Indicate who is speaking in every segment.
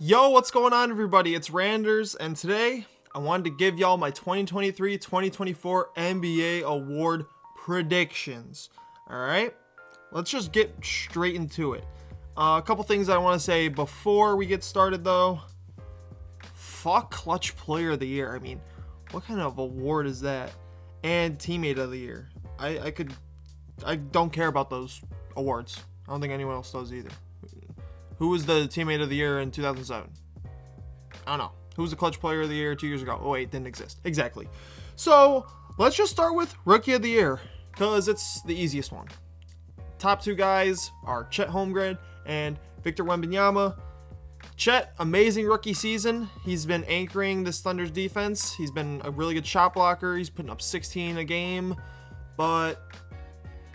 Speaker 1: Yo, what's going on, everybody? It's Randers, and today I wanted to give y'all my 2023-2024 NBA award predictions. All right, let's just get straight into it. A couple things I want to say before we get started, though. Fuck Clutch Player of the Year. I mean, what kind of award is that? And Teammate of the Year. I don't care about those awards. I don't think anyone else does either. Who was the Teammate of the Year in 2007? I don't know. Who was the Clutch Player of the Year 2 years ago? Oh, wait, didn't exist. Exactly. So, let's just start with Rookie of the Year, because it's the easiest one. Top two guys are Chet Holmgren and Victor Wembanyama. Chet, amazing rookie season. He's been anchoring this Thunder's defense. He's been a really good shot blocker. He's putting up 16 a game. But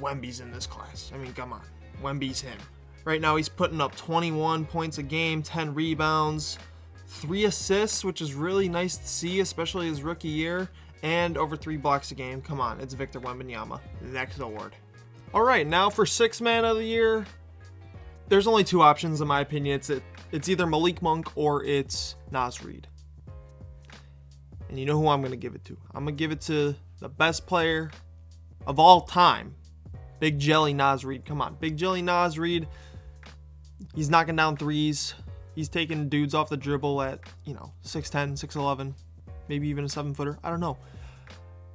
Speaker 1: Wemby's in this class. I mean, come on. Wemby's him. Right now, he's putting up 21 points a game, 10 rebounds, 3 assists, which is really nice to see, especially his rookie year, and over 3 blocks a game. Come on, it's Victor Wembanyama. Next award. All right, now for Sixth Man of the Year. There's only 2 options, in my opinion. It's either Malik Monk or it's Naz Reid. And you know who I'm going to give it to? I'm going to give it to the best player of all time, Big Jelly Naz Reid. Come on, Big Jelly Naz Reid. He's knocking down threes. He's taking dudes off the dribble at, 6'10", 6'11", maybe even a 7-footer. I don't know.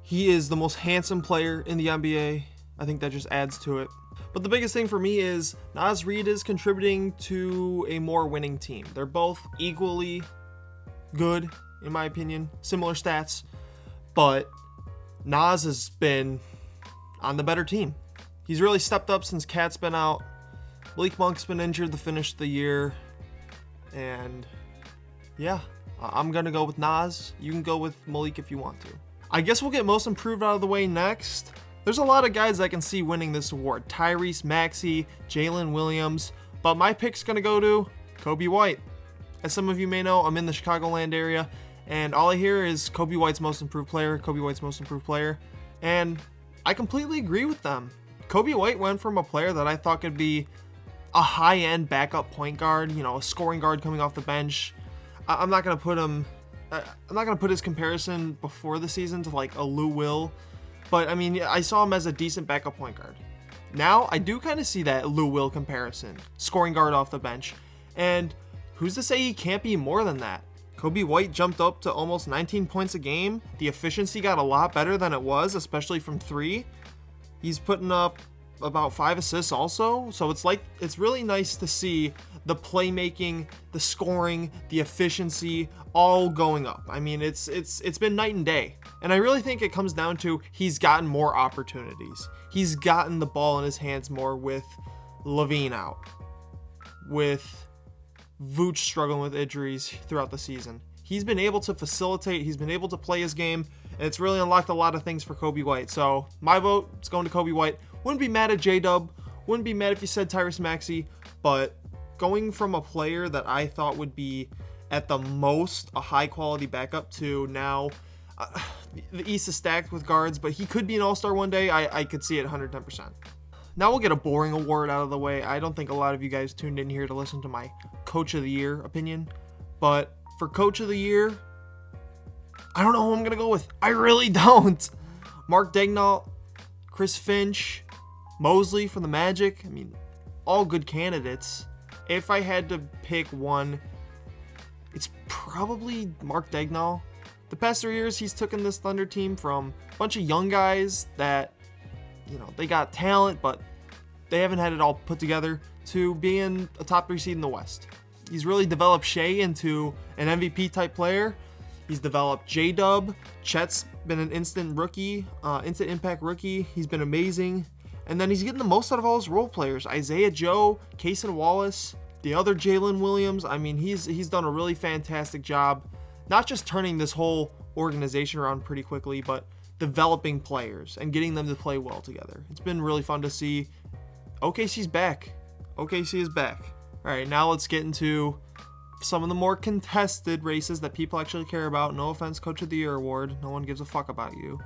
Speaker 1: He is the most handsome player in the NBA. I think that just adds to it. But the biggest thing for me is Naz Reid is contributing to a more winning team. They're both equally good, in my opinion. Similar stats. But Naz has been on the better team. He's really stepped up since Cat's been out. Malik Monk's been injured to finish the year. And yeah, I'm going to go with Naz. You can go with Malik if you want to. I guess we'll get most improved out of the way next. There's a lot of guys I can see winning this award. Tyrese Maxey, Jalen Williams. But my pick's going to go to Coby White. As some of you may know, I'm in the Chicagoland area. And all I hear is Coby White's most improved player, Coby White's most improved player. And I completely agree with them. Coby White went from a player that I thought could be a high-end backup point guard, a scoring guard coming off the bench. I'm not going to put him... I'm not going to put his comparison before the season to like a Lou Will. But, I mean, I saw him as a decent backup point guard. Now, I do kind of see that Lou Will comparison. Scoring guard off the bench. And who's to say he can't be more than that? Coby White jumped up to almost 19 points a game. The efficiency got a lot better than it was, especially from 3. He's putting up about 5 assists also. So it's really nice to see the playmaking, the scoring, the efficiency all going up. I mean, it's been night and day. And I really think it comes down to he's gotten more opportunities. He's gotten the ball in his hands more with LaVine out, with Vooch struggling with injuries throughout the season. He's been able to facilitate, he's been able to play his game, and it's really unlocked a lot of things for Coby White. So my vote is going to Coby White. Wouldn't be mad at J-Dub, wouldn't be mad if you said Tyrese Maxey, but going from a player that I thought would be at the most a high quality backup to now, the East is stacked with guards, but he could be an all-star one day. I could see it 110%. Now we'll get a boring award out of the way. I don't think a lot of you guys tuned in here to listen to my Coach of the Year opinion, but for Coach of the Year, I don't know who I'm going to go with. I really don't. Mark Daigneault, Chris Finch, Mosley from the Magic. I mean, all good candidates. If I had to pick one, it's probably Mark Daigneault. The past 3 years, he's taken this Thunder team from a bunch of young guys that, they got talent, but they haven't had it all put together, to being a top 3 seed in the West. He's really developed Shea into an MVP type player. He's developed J-Dub. Chet's been an instant impact rookie. He's been amazing. And then he's getting the most out of all his role players. Isaiah Joe, Cason Wallace, the other Jalen Williams. I mean, he's done a really fantastic job, not just turning this whole organization around pretty quickly, but developing players and getting them to play well together. It's been really fun to see. OKC's back. OKC is back. All right, now let's get into some of the more contested races that people actually care about. No offense, Coach of the Year award. No one gives a fuck about you.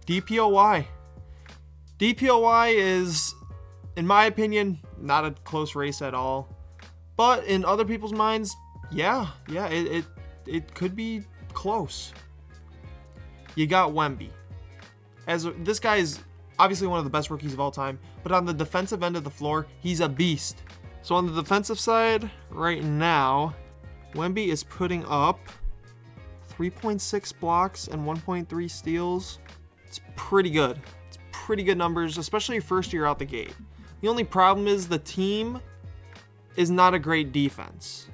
Speaker 1: DPOY. DPOY is, in my opinion, not a close race at all. But in other people's minds, yeah, it could be close. You got Wemby. This guy is obviously one of the best rookies of all time, but on the defensive end of the floor, he's a beast. So on the defensive side, right now, Wemby is putting up 3.6 blocks and 1.3 steals. It's pretty good. It's pretty good numbers, especially first year out the gate. The only problem is the team is not a great defense.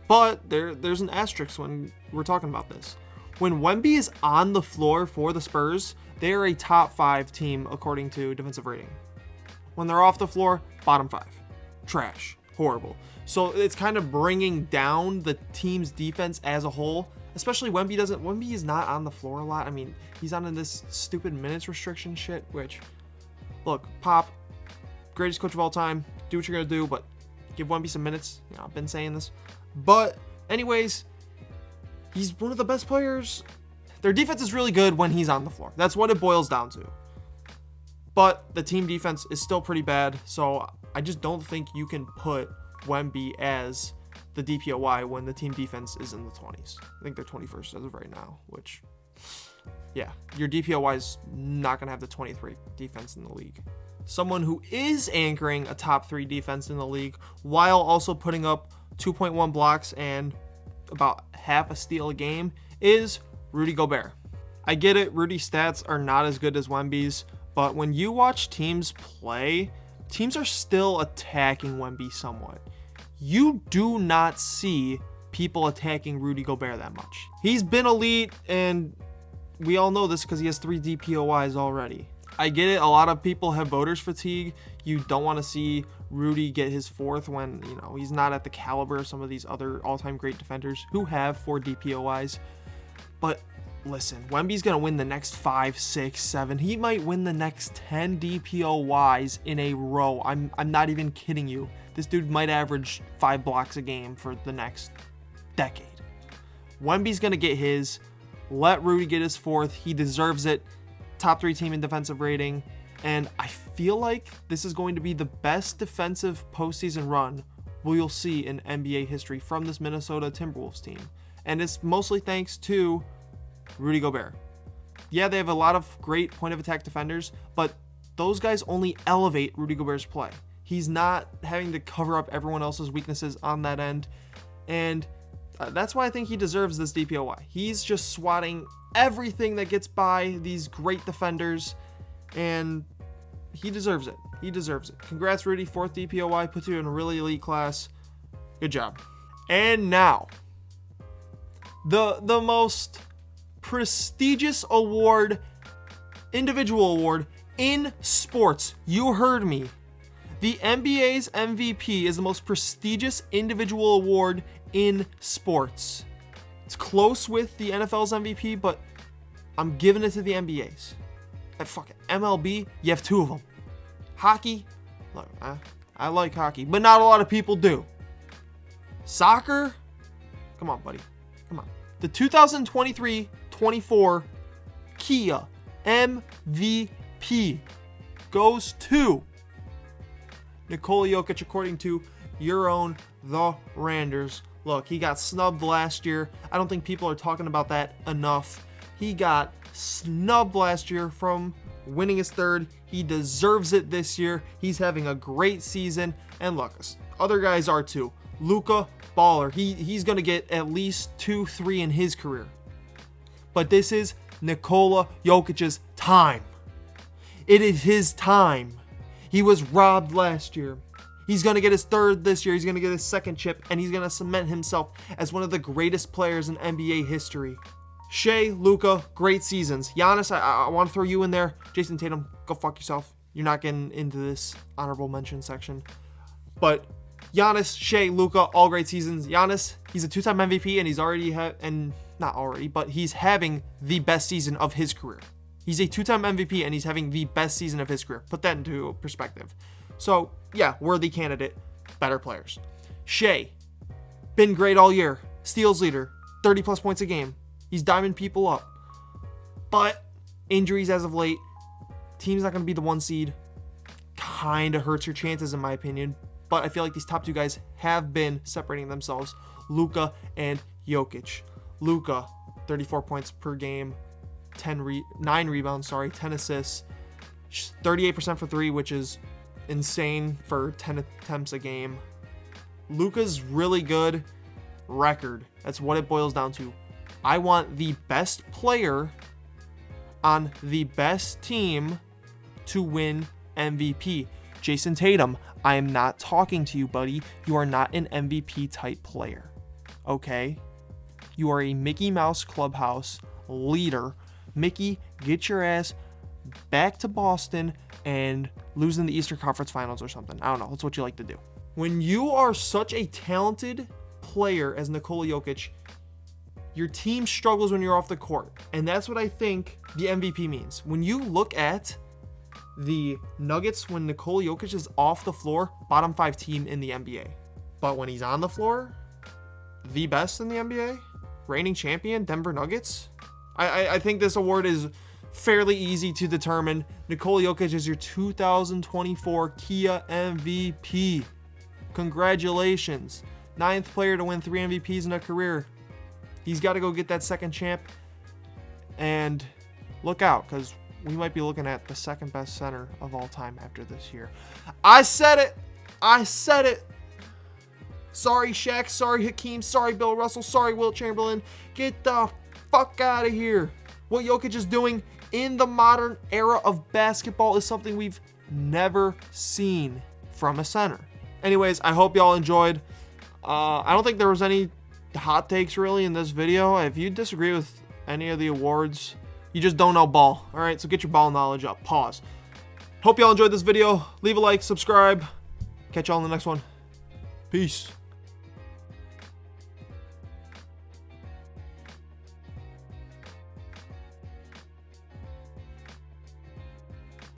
Speaker 1: But there's an asterisk when we're talking about this. When Wemby is on the floor for the Spurs, they are a top 5 team according to defensive rating. When they're off the floor, bottom 5. Trash. Horrible. So it's kind of bringing down the team's defense as a whole. Especially Wemby is not on the floor a lot. I mean, he's on this stupid minutes restriction shit, which, look, Pop, greatest coach of all time, do what you're going to do, but give Wemby some minutes. You know, I've been saying this. But anyways, he's one of the best players. Their defense is really good when he's on the floor. That's what it boils down to. But the team defense is still pretty bad, so I just don't think you can put Wemby as the DPOY when the team defense is in the 20s. I think they're 21st as of right now, which, yeah, your DPOY is not going to have the 23 defense in the league. Someone who is anchoring a top 3 defense in the league while also putting up 2.1 blocks and about half a steal a game is Rudy Gobert. I get it, Rudy's stats are not as good as Wemby's, but when you watch teams play, teams are still attacking Wemby somewhat. You do not see people attacking Rudy Gobert that much. He's been elite, and we all know this because he has 3 DPOYs already. I get it, a lot of people have voters fatigue. You don't want to see Rudy get his 4th when, you know, he's not at the caliber of some of these other all-time great defenders who have 4 DPOYs. But listen, Wemby's going to win the next 5, 6, 7. He might win the next 10 DPOYs in a row. I'm not even kidding you. This dude might average 5 blocks a game for the next decade. Wemby's going to get his. Let Rudy get his 4th. He deserves it. Top 3 team in defensive rating. And I feel like this is going to be the best defensive postseason run we'll see in NBA history from this Minnesota Timberwolves team. And it's mostly thanks to Rudy Gobert. Yeah, they have a lot of great point of attack defenders, but those guys only elevate Rudy Gobert's play. He's not having to cover up everyone else's weaknesses on that end. And that's why I think he deserves this DPOY. He's just swatting everything that gets by these great defenders, and he deserves it. He deserves it. Congrats, Rudy. 4th DPOY puts you in a really elite class. Good job. And now, the most prestigious award, individual award in sports. You heard me. The NBA's MVP is the most prestigious individual award in sports. It's close with the NFL's MVP, but I'm giving it to the NBA's. And fuck it, MLB, you have 2 of them. Hockey, look, I like hockey, but not a lot of people do. Soccer, come on, buddy, come on. The 2023-24 Kia MVP goes to Nikola Jokic, according to your own The Randers. Look, he got snubbed last year. I don't think people are talking about that enough. He got snubbed last year from winning his 3rd. He deserves it this year. He's having a great season. And look, other guys are too. Luka, baller. He's going to get at least 2, 3 in his career. But this is Nikola Jokic's time. It is his time. He was robbed last year. He's going to get his 3rd this year. He's going to get his 2nd chip, and he's going to cement himself as one of the greatest players in NBA history. Shea, Luka, great seasons. Giannis, I want to throw you in there. Jason Tatum, go fuck yourself. You're not getting into this honorable mention section. But Giannis, Shea, Luka, all great seasons. Giannis, he's a 2-time MVP, and he's already he's having the best season of his career. He's a 2-time MVP, and he's having the best season of his career. Put that into perspective. So, yeah, worthy candidate, better players. Shea, been great all year. Steals leader, 30-plus points a game. He's diming people up. But injuries as of late, team's not going to be the 1 seed. Kind of hurts your chances, in my opinion. but I feel like these top two guys have been separating themselves. Luka and Jokic. Luka, 34 points per game, 9 rebounds, 10 assists, 38% for 3, which is insane for 10 attempts a game. Luka's really good record. That's what it boils down to. I want the best player on the best team to win MVP. Jason Tatum, I am not talking to you, buddy. You are not an MVP type player. Okay? You are a Mickey Mouse Clubhouse leader. Mickey, get your ass back to Boston and lose in the Eastern Conference Finals or something. I don't know. That's what you like to do. When you are such a talented player as Nikola Jokic, your team struggles when you're off the court. And that's what I think the MVP means. When you look at the Nuggets, when Nikola Jokic is off the floor, bottom 5 team in the NBA. But when he's on the floor, the best in the NBA, reigning champion, Denver Nuggets. I think this award is fairly easy to determine. Nikola Jokic is your 2024 Kia MVP. Congratulations. 9th player to win 3 MVPs in a career. He's got to go get that second champ. And look out, because we might be looking at the second best center of all time after this year. I said it. I said it. Sorry, Shaq. Sorry, Hakeem. Sorry, Bill Russell. Sorry, Wilt Chamberlain. Get the fuck out of here. What Jokic is doing in the modern era of basketball is something we've never seen from a center. Anyways, I hope y'all enjoyed. I don't think there was any hot takes really in this video. If you disagree with any of the awards, you just don't know ball. All right, so get your ball knowledge up. Pause. Hope y'all enjoyed this video. Leave a like, subscribe. Catch y'all in the next one. Peace.